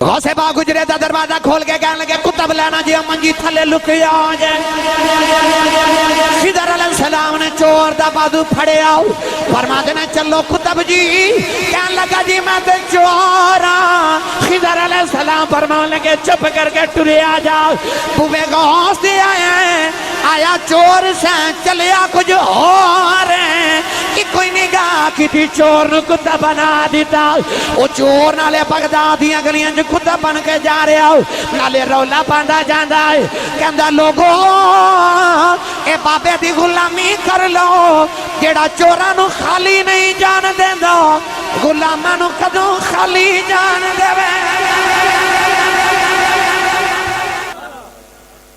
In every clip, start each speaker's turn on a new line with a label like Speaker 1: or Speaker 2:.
Speaker 1: غوث پاک گجرے دا دروازہ کھول کے کہنے لگے کتب لینا جی منجی تھلے لکیا جائے خضر علیہ السلام نے چور دا بازو پھڑے آؤ فرما دینے چلو کتب جی کہنے لگا جی میں تے چورا خضر علیہ السلام فرما لگے چپ کر کے ٹرے آ جاؤ بوے غوث دے آئے آیا چور سے چلیا کچھ ہو رہے کہ کوئی نگاہ کی تھی چور نو کتا بنا دیتا وہ چور نالے بغدادیاں گلیاں جو کتا بن کے جا رہے ہو نالے رولا پاندہ جاندہ ہے کہندہ لوگوں اے بابے دی غلامی کر لو جیڑا چورا نو خالی نہیں جان دیں دو غلامہ نو کدوں خالی جان دے وے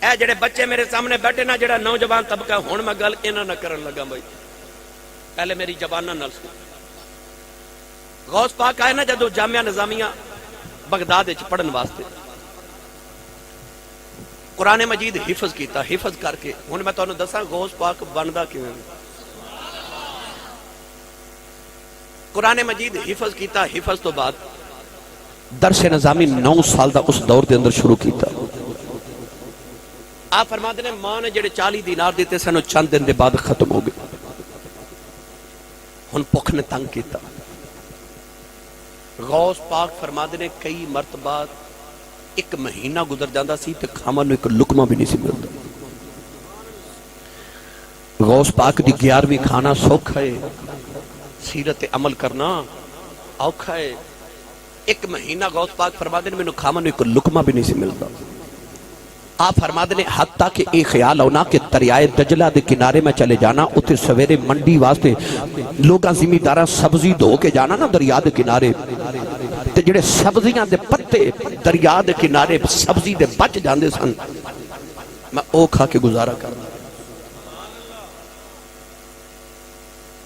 Speaker 1: اے جڑے بچے میرے سامنے بیٹھے نا جڑا نوجوان طبقہ ہون میں گل اینا نہ کرن لگا بھائی پہلے میری جبانہ نہ سن غوث پاک آئے نا جدو جامعہ نظامیہ بغداد پڑھن واسطے قرآن مجید حفظ کیتا حفظ کر کے ہن میں تانوں دساں غوث پاک بندا کیویں قرآن مجید حفظ کیتا حفظ تو بعد درس نظامی 9 سال دا اس دور دے اندر شروع کیتا آپ فرماتے ہیں ماں نے جڑے 40 دینار دیتے سنو چند دن دے بعد ختم ہو گئے ہن بھوک نے تنگ کیتا غوث پاک فرماتے ہیں کئی مرتبہ ایک مہینہ گزر جاندہ سی تے کھامان ایک لقمہ بھی نہیں سی ملتا غوث پاک دی 11ویں کھانا سوکھ ہے سیرت عمل کرنا اوکھا ہے ایک مہینہ غوث پاک فرماتے ہیں میں نے کھامان ایک لقمہ بھی نہیں سی ملتا آپ فرماتے ہیں حتیٰ کہ ایک خیال ہونا کہ دریائے دجلہ دے کنارے میں چلے جانا اتھے سویرے منڈی واسطے لوگاں زمینداراں سبزی دھو کے جانا نا دریا دے کنارے تے جڑے سبزیاں دے پتے دریا دے کنارے سبزی دے بچ جاندے سن میں او کھا کے گزارا کرنا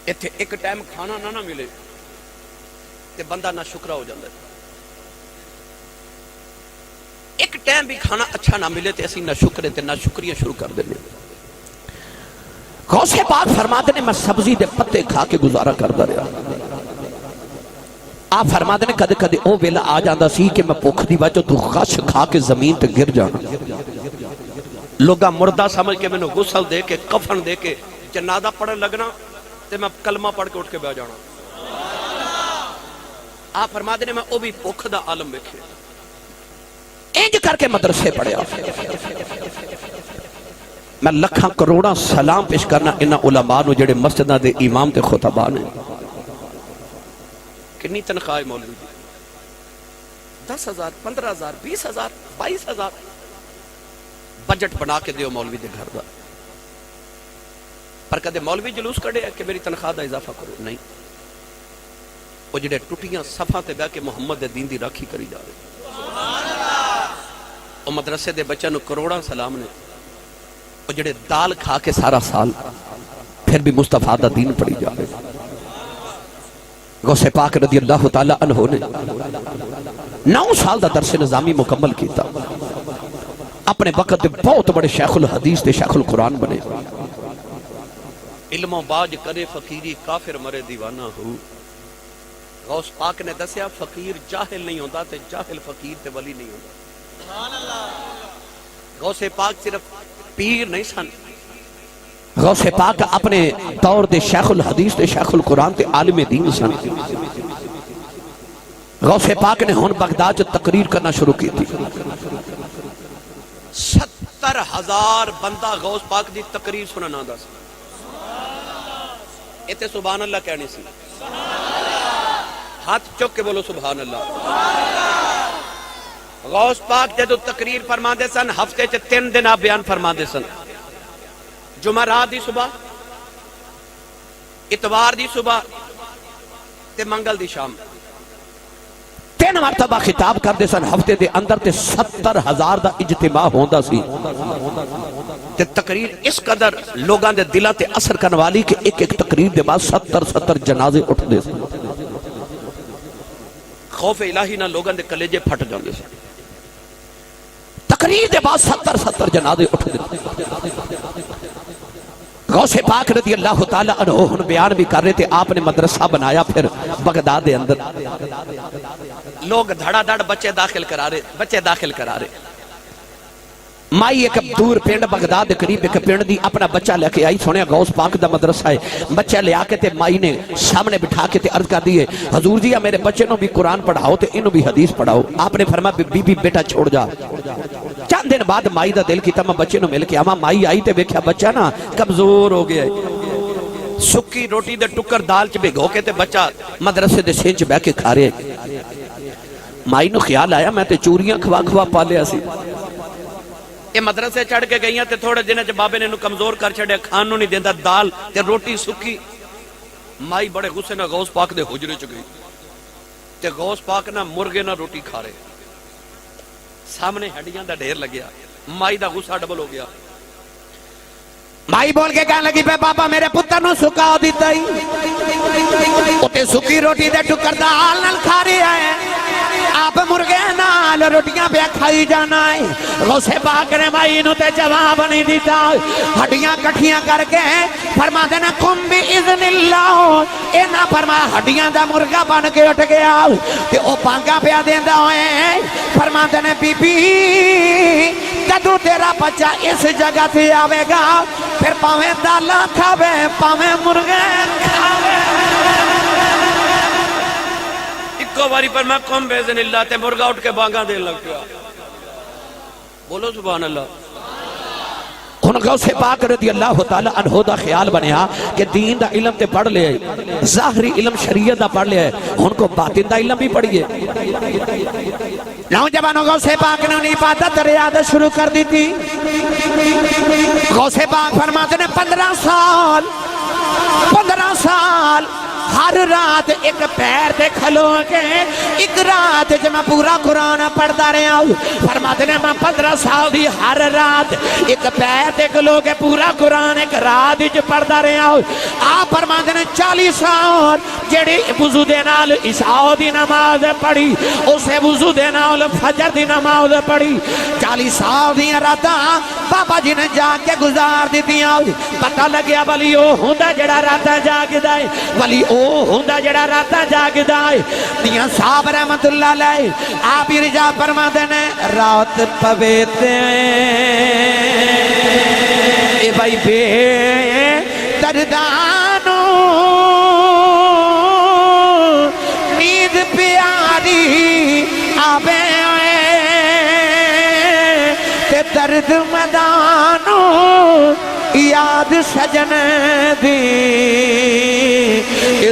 Speaker 1: ایتھے ایک ٹائم کھانا نہ ملے تے بندہ نہ شکرہ ہو جاندے ایک ٹائم بھی کھانا اچھا نہ ملے تے اسی نہ شکرے تے نہ شکریہ شروع کر دے غوث پاک فرماتے ہیں میں سبزی دے پتے کھا کے گزارا کردہ رہا آپ فرماتے ہیں کدے کدے او ویلا آ جاندہ سی کہ میں بھوک دی وجہ تو غش کھا کے زمین تے گر جانا لوگاں مردہ سمجھ کے میں نے غسل دے کے کفن دے کے جنازہ پڑھن لگنا تے میں کلمہ پڑھ کے اٹھ کے بیٹھ جانا آپ فرماتے ہیں میں او بھی بھوک دا عالم ویکھے انج کر کے مدرسے پڑھے میں لکھاں کروڑاں سلام پیش کرنا انہاں علماء نو جڑے مسجدہ دے امام تے خطبہ نے کنی تنخواہ مولوی دی 10,000 15,000 20,000 22,000 بجٹ بنا کے دیو مولوی دے گھر دا پر کدے مولوی جلوس کڑے کہ میری تنخواہ دا اضافہ کرو نہیں وہ جڑے ٹوٹیاں صفحہ تے بیٹھ کے محمد دے دین دی راکھی کری جا رہے وہ مدرسے دے بچہ نو کروڑاں سلام نے وہ جڑے دال کھا کے سارا سال پھر بھی مصطفیٰ دا دین پڑی جا رہے غوث پاک رضی اللہ تعالیٰ عنہ نے 9 سال دا درس نظامی مکمل کیتا اپنے وقت دے بہت بڑے شیخ الحدیث دے شیخ القرآن بنے علم و باج کرے فقیری کافر مرے دیوانہ ہو غوث پاک نے دسیا فقیر جاہل نہیں ہوتا تے جاہل فقیر تے ولی نہیں ہوتا غوث پاک صرف پیر نہیں سن غوث پاک اپنے دور دے شیخ الحدیث دے شیخ القرآن تے عالم دین سن غوث پاک نے ہن بغداد تقریر کرنا شروع کی تھی 70,000 بندہ غوث پاک دی تقریر سننا دا سی ایتے سبحان اللہ کہنے سی ہاتھ چوک کے بولو سبحان اللہ غوث پاک جدو تقریر فرما دے سن ہفتے چے 3 دن آپ بیان فرما دے سن جمعرات دی صبح اتوار دی صبح تے منگل دی شام 3 مرتبہ خطاب کر دے سن ہفتے دے اندر تے 70,000 دا اجتماع ہوندا سی تے تقریر اس قدر لوگاں دے دلاں تے اثر کرن والی کہ ایک ایک تقریر دے بعد 70 جنازے اٹھ دے سن خوف الہی نہ لوگاں دے کلیجے پھٹ جاندے سن تقریر دے بعد 70 جنازے اٹھ دے غوث پاک رضی اللہ تعالیٰ عنہ ہن بیان بھی کر رہے تھے، آپ نے مدرسہ بنایا پھر بغداد دے اندر، لوگ دھڑا دھڑ بچے داخل کرا رہے مائی ایک دور پینڈ بغداد دے قریب ایک پینڈ دی اپنا بچہ لے کے آئی، سونے غوث پاک دا مدرسہ ہے، بچہ لے آ کے تے مائی نے سامنے بٹھا کے تے عرض کر دیئے حضور جی میرے بچے نو بھی قرآن پڑھاؤ تے انہوں بھی حدیث پڑھاؤ۔ آپ نے فرمایا بی بی بیٹا چھوڑ جا۔ چند دن بعد مائی دا دل کی تمام بچے نو مل کے آما مائی آئی تے بیکھیا بچہ نا کمزور ہو گیا ہے، سکی روٹی دے ٹکر دال چ بھگو کے تے بچہ مدرسے دے سینچ بہ کے کھا رہے۔ مائی نو خیال آیا میں تے چوریاں کھوا پالیا سی، یہ مدرسے چڑھ کے گئیاں تے تھوڑے دن چ بابے نے انہوں کمزور کر چھڑے، کھانوں نہیں دیندہ، دال تے روٹی سکی۔ مائی بڑے غصے نہ غوث پاک دے حجرے چ گئی تے غوث پاک نہ مرغے نہ روٹی کھا رہے، سامنے ہڈیاں دا ڈھیر لگیا، مائی دا غصہ ڈبل ہو گیا۔ مائی بول کے کہنے لگی بے بابا میرے پتر نو سکا دیتا ہی اتے سکی روٹی دے ٹکر دال نال کھا رہی ہے، آپ مرغے نال روٹیاں پہ کھائی جانا ہے۔ غوث پاک نے مائی نو تے جواب نہیں دیتا، ہڈیاں کٹھیاں کر کے فرما دینا کم بھی اذن اللہ، اے نہ فرما ہڈیاں دا مرغا بن کے اٹھ گیا تے او پانگا پہ دیندہ ہوئے، فرما دینا بی بی کدو تیرا بچہ اس جگہ تھی آوے گا، پھر پاویں دالا کھاوے پاویں مرغے کھاوے۔ ایک باری پر میں قوم بیزن اللہ تے مرغا اٹھ کے بانگاں دے لگ گیا، بولو سبحان اللہ۔ ان غوث پاک رضی اللہ تعالیٰ عنہ دا خیال بنیا کہ دین دا علم تے پڑھ لے، ظاہری علم شریعت دا پڑھ لے، ان کو باطن دا علم بھی پڑھئے۔ نوجوانوں غوث پاک نے عبادت ریاضت شروع کر دی تھی۔ غوث پاک فرماتے ہیں 15 سال ہر رات ایک پیر دے کھلو کے ایک رات جب میں پورا قرآن پڑھتا رہا ہوں، فرماتے ہیں میں 15 سال دی ہر رات ایک پیر دے کھلو کے پورا قرآن ایک رات جو پڑھتا رہا ہوں۔ آپ فرماتے ہیں 40 سال جڑی وضو دے نال عشاء دی نماز پڑھی، اسے وضو دے نال فجر دی نماز پڑھی، 40 سال دی راتاں بابا جی نے جا کے گزار دیتیاں۔ پتہ لگیا ولی او ہوندا جڑا راتاں جاگدا ہے، ولی او ہوندا جڑا راتاں جاگدا ہے۔ دیاں صاحب رحمت اللہ علیہ آپ ارجا فرماتے ہیں رات پوے تے اے بھائی بے دردانو نیند پیاری آوے تے درد مدانو یاد سجن دی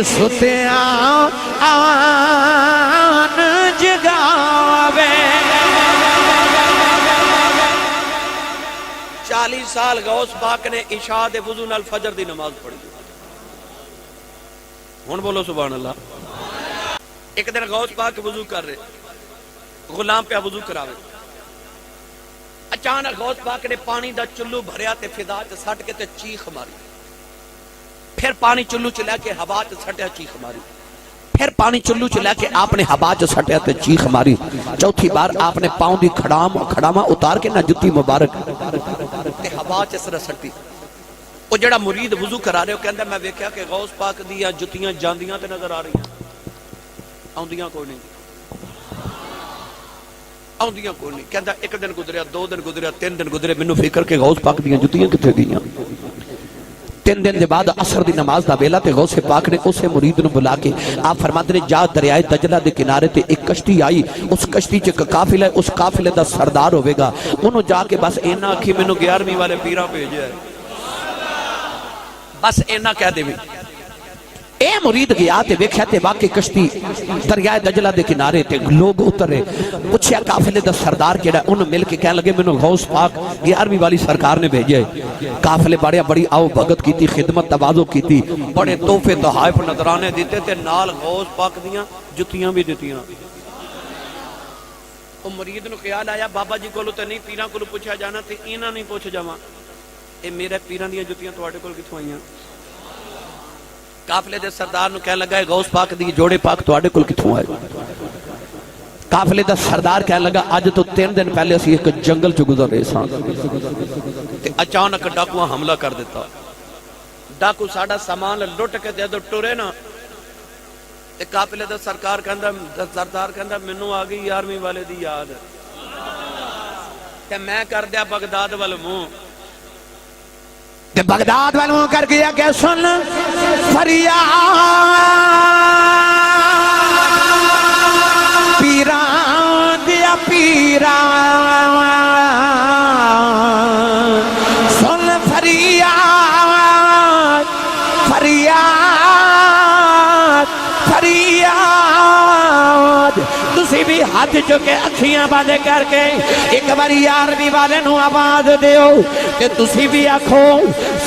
Speaker 1: ستیاں آن جگاوے۔ 40 سال غوث پاک نے عشاء دے وضو نال فجر دی نماز پڑھی۔ ہن بولو سبحان اللہ۔ ایک دن غوث پاک وضو کر رہے، غلام پہ وضو کراوے، اچانک غوث پاک نے پانی دا چلو بھریا تے فضا چ سٹ کے تے چیخ ماری، پھر پانی چلو چ لے کے ہوا چ سٹیا چیخ ماری، پھر پانی چلو چ لے کے آپ نے ہوا چ سٹیا تے چیخ ماری، چوتھی بار آپ نے پاؤں دی کھڑاواں اتار کے نہ جتی مبارک تے ہوا چ سر سٹی۔ او جڑا مرید وضو کرا رہے ہو کہندا میں ویکھیا کہ غوث پاک دیاں جتیاں جاندیاں تے نظر آ رہی ہیں، آوندیاں کوئی نہیں، آوندیاں کوئی نہیں۔ کہندا ایک دن گزریا، 2 دن گزریا، 3 دن گزرے، مینوں فکر کہ غوث پاک دیاں جتیاں کتھے گئیاں۔ 3 دن دے بعد عصر دی نماز دا ویلا تے غوث پاک نے اسے مرید نو بلا کے آپ فرماتے ہیں جا دریائے دجلہ دے کنارے تے ایک کشتی آئی، اس کشتی چ قافلہ ہے، اس قافلے دا سردار ہوے گا، انہوں جا کے بس اینا آکھی مینوں 11ویں والے پیراں بھیجیا ہے، بس اینا کہہ دے۔ اے مرید گیا تے ویکھیا تے واقعی کشتی دریائے دجلہ دے کنارے تے لوگ اترے، پوچھیا قافلے دا سردار کیڑا، انہوں مل کے کہنے لگے مینوں غوث پاک 11ویں والی سرکار نے بھیجے۔ قافلے بڑی آؤ بھگت کیتی، خدمت تواضع کیتی، بڑے تحفے تحائف نذرانے دیتے تے نال غوث پاک دیاں جتیاں بھی دتیاں۔ او مرید نو خیال آیا بابا جی کولو تے نہیں پیراں کولو پوچھا جانا تے انہاں نہیں پوچھ جاواں، اے میرے پیراں دیاں جتیاں تواڈے کول کتھوں آئیاں؟ قافلے دے سردار نو کہنے لگا ہے غوث پاک دی جوڑے پاک تواڈے کول کتھوں آئے؟ قافلے دا سردار کہنے لگا اج تو 3 دن پہلے اسی ایک جنگل چ گزر رہے سان تے اچانک ڈاکواں حملہ کر دیتا،
Speaker 2: ڈاکو ساڈا سامان لٹ کے جدو ٹرے نا تے قافلے دا سرکار کہندا سردار کہندا مینوں آ گئی 11ویں والے دی یاد تے میں کر دیا بغداد وال منہ
Speaker 1: تے بغداد وال منہ کر گیا کہ سن فریاد پیران دیا پیران سن فریاد فریاد فریاد تسی بھی ہاتھ چکے اکھیاں باندھے کر کے ایک باری 11ویں والے نو آواز دیو کہ تسی بھی آکھو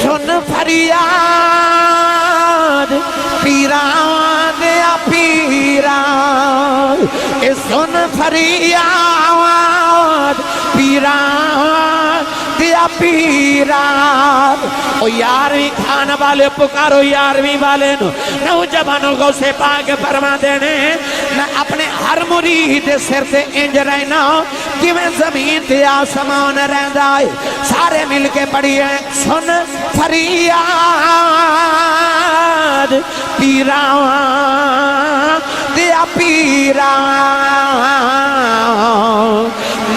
Speaker 1: سن فریاد پیران دیا پیران اے سن فریاد پیران دیا پیران او 11ویں کھانا والے پکارو 11ویں والے نوجوانوں کو سے پاک فرما دینے میں اپنے ہر مرید سر سے انج رہنا کہ میں زمین تے آسمان رہندا ہے سارے مل کے پڑھیے سن فریاد پیران دیا پیران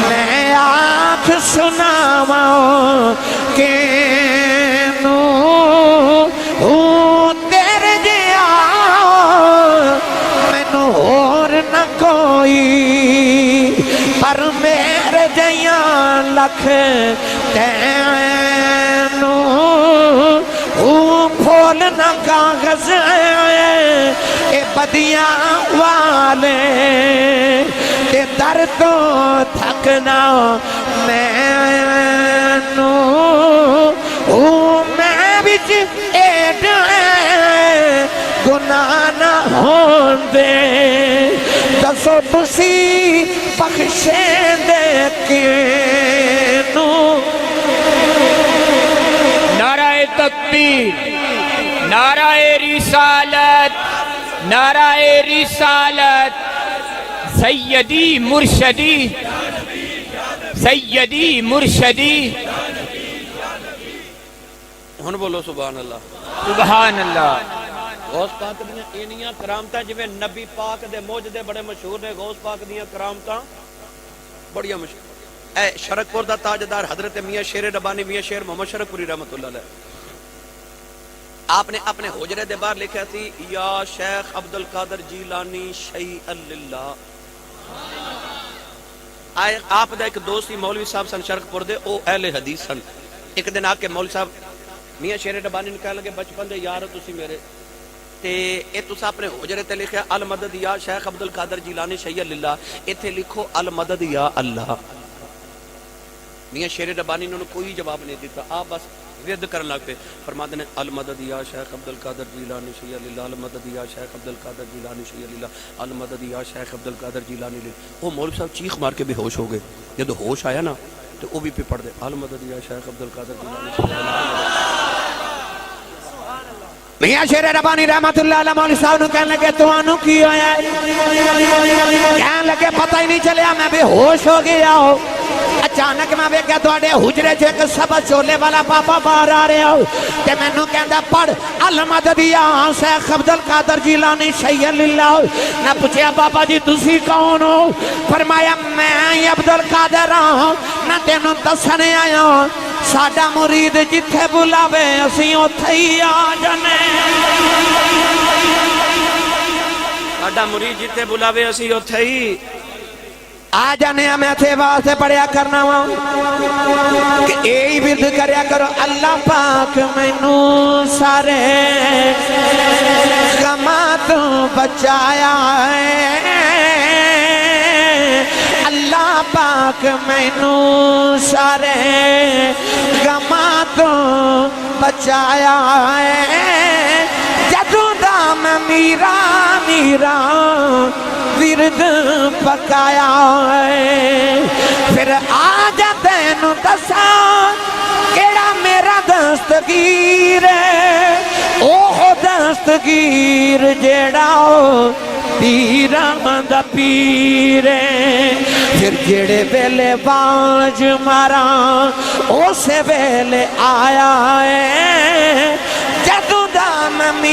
Speaker 1: میں آنکھ سناواں کہ تیرے جیا مینوں اور نہ کوئی پر میرے جیاں لکھ تینوں پھول نہ کاغذ اے بدیاں والے تے در تو تھکنا میں بچ ایڈ گناہ نہ ہون دے دسو تسی بخشیں دے کینوں
Speaker 3: نعرہ تکبیر نعرہ رسالت نعرہ رسالت سیدی مرشدی سیدی مرشدی
Speaker 2: ہن بولو سبحان اللہ
Speaker 3: سبحان اللہ
Speaker 2: غوث پاک دیاں اینیاں کرامتاں جویں نبی پاک دے موجدے بڑے مشہور نے غوث پاک دیاں کرامتاں بڑیاں مشہور اے شرکپور دا تاجدار حضرت میاں شیر ربانی میاں شیر محمد شرک پوری رحمت اللہ علیہ آپ نے اپنے حجرے دے باہر لکھا تھی یا شیخ عبدالقادر جیلانی شیئا للہ آپ دا ایک دوستی مولوی صاحب سن شرکپور دے او اہل حدیث سن ایک دن آ کے مولوی صاحب میاں شیر ربانی نے کہنے لگے بچپن دے یار تسی میرے تے اے تسا اپنے حجرے تے لکھا المدد یا شیخ عبدالقادر جیلانی شیئا للہ ایتھے لکھو المدد یا اللہ میاں شیر ربانی نے کوئی جواب نہیں دیتا آپ بس رد کرن لگ پہ فرماتے ہیں المدد یا شیخ عبدالقادر جیلانی شیئا للہ المدد یا شیخ عبدالقادر جیلانی شیئا للہ المدد یا شیخ عبدالقادر جیلانی للہ وہ مولوی صاحب چیخ مار کے بے ہوش ہو گئے جب ہوش آیا نا تو وہ بھی پہ پڑھ دے المدد یا شیخ عبدالقادر جیلانی شیئا للہ
Speaker 1: میاں شیر ربانی رحمت اللہ علیہ مولوی صاحب نے کہنے لگے تو آنو کی ہویا ہے کہنے لگے پتہ ہی نہیں چلیا میں بے ہوش ہو گیا ہو اچانک میں ویکھیا تواڈے حجرے چ ایک سبز چولے والا بابا باہر آ رہا ہو تے مینوں کہندا پڑھ المدد یا شیخ عبدالقادر جیلانی شیئا للہ میں پوچھیا بابا جی تسی کون ہو فرمایا میں عبدالقادر ہوں نہ تینوں دسنے آیا ساڈا مرید جتھے بلاوے اسی اوتھے ہی آ جانے
Speaker 2: ساڈا مرید جتھے بلاوے اسی اوتھے ہی
Speaker 1: آ جانے میں تھے واسطے پڑھیا کرنا ہوں کہ اے ورد کریا کرو اللہ پاک مینوں سارے غماں تو بچایا ہے اللہ پاک مینوں سارے غماں تو بچایا ہے جدوں دا میں میرا میرا ورد پکایا ہے پھر آ جا تینوں دسا کیڑا میرا دستگیر ہے اوہ دستگیر جیڑا پیراں دا پیر ہے پھر جیڑے ویلے باج مارا اسے ویلے آیا ہے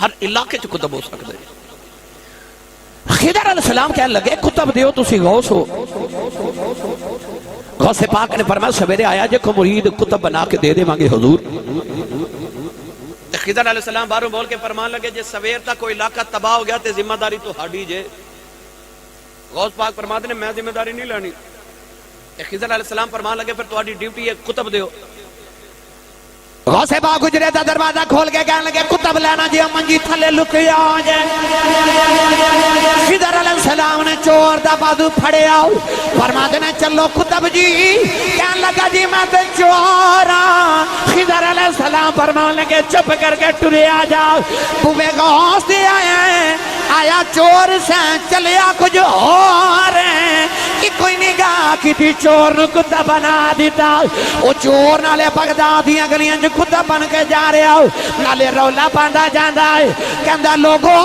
Speaker 2: ہر علاقے چ کتب ہو سکتے ہیں۔
Speaker 1: خضر علیہ السلام کہنے لگے کتب دیو تسی غوث ہو۔ غوث پاک نے فرمایا سویرے آیا جے کو مرید کتب بنا کے دے دے مانگے حضور۔
Speaker 2: خضر علیہ السلام باروں بول کے فرمان لگے جے سویر تک کوئی علاقہ تباہ ہو گیا تے ذمہ داری تو ہاڈی جے۔ غوث پاک فرماتے نے میں ذمہ داری نہیں لانی۔ خضر علیہ السلام فرمان لگے پھر تہاڈی ڈیوٹی ہے کتب دیو۔
Speaker 1: غوث پاک گجرے دا دروازہ کھول کے کہنے لگے کتب لینا جی منجی تھلے لکیا جے۔ خضر علیہ السلام نے چور دا بازو پھڑے آؤ فرماتے نے چلو کتب جی، کہنے لگا جی میں تے چورا۔ خضر علیہ السلام فرمان لگے چپ کر کے ٹرے آ جاؤ، بوے غوث دے آیا چور سے چلیا کچھ اور کہ کوئی نگاہ کی تھی چور نو کتا بنا دیتا۔ وہ چور نالے بغداد دیاں گلیاں جو کتا بن کے جا رہے ہو، نالے رولا پاندہ جاندہ ہے کہندہ لوگوں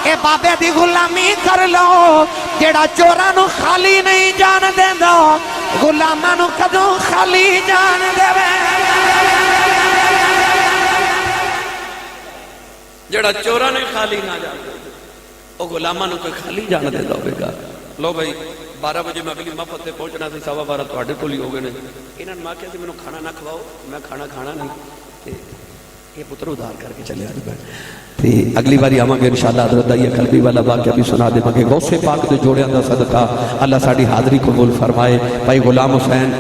Speaker 1: اے بابے دی غلامی کر لو، جیڑا چورا نو خالی نہیں جان دیں دو، غلامہ نو کدوں خالی جان دے وے۔
Speaker 2: جڑا چورا نے خالی نہ جان دے وہ غلامہ نو کوئی خالی جان دے دو بے گا۔ لو بھائی 12 بجے میں اگلی مفت سے پہنچنا سی، 12:15 تواڈے کول ہی ہو گئے نے۔ انہاں نے آکھیا سی مینوں کھانا نہ کھواؤ، میں کھانا نہیں تے یہ پتر ادھار کر کے چلے آ۔ اگلی باری آواں گے انشاءاللہ حضرت یہ قلبی والا واقعہ بھی سنا دے مگے۔ غوث پاک دے جوڑیاں دا صدقہ اللہ ساڈی حاضری قبول فرمائے۔ بھائی غلام حسین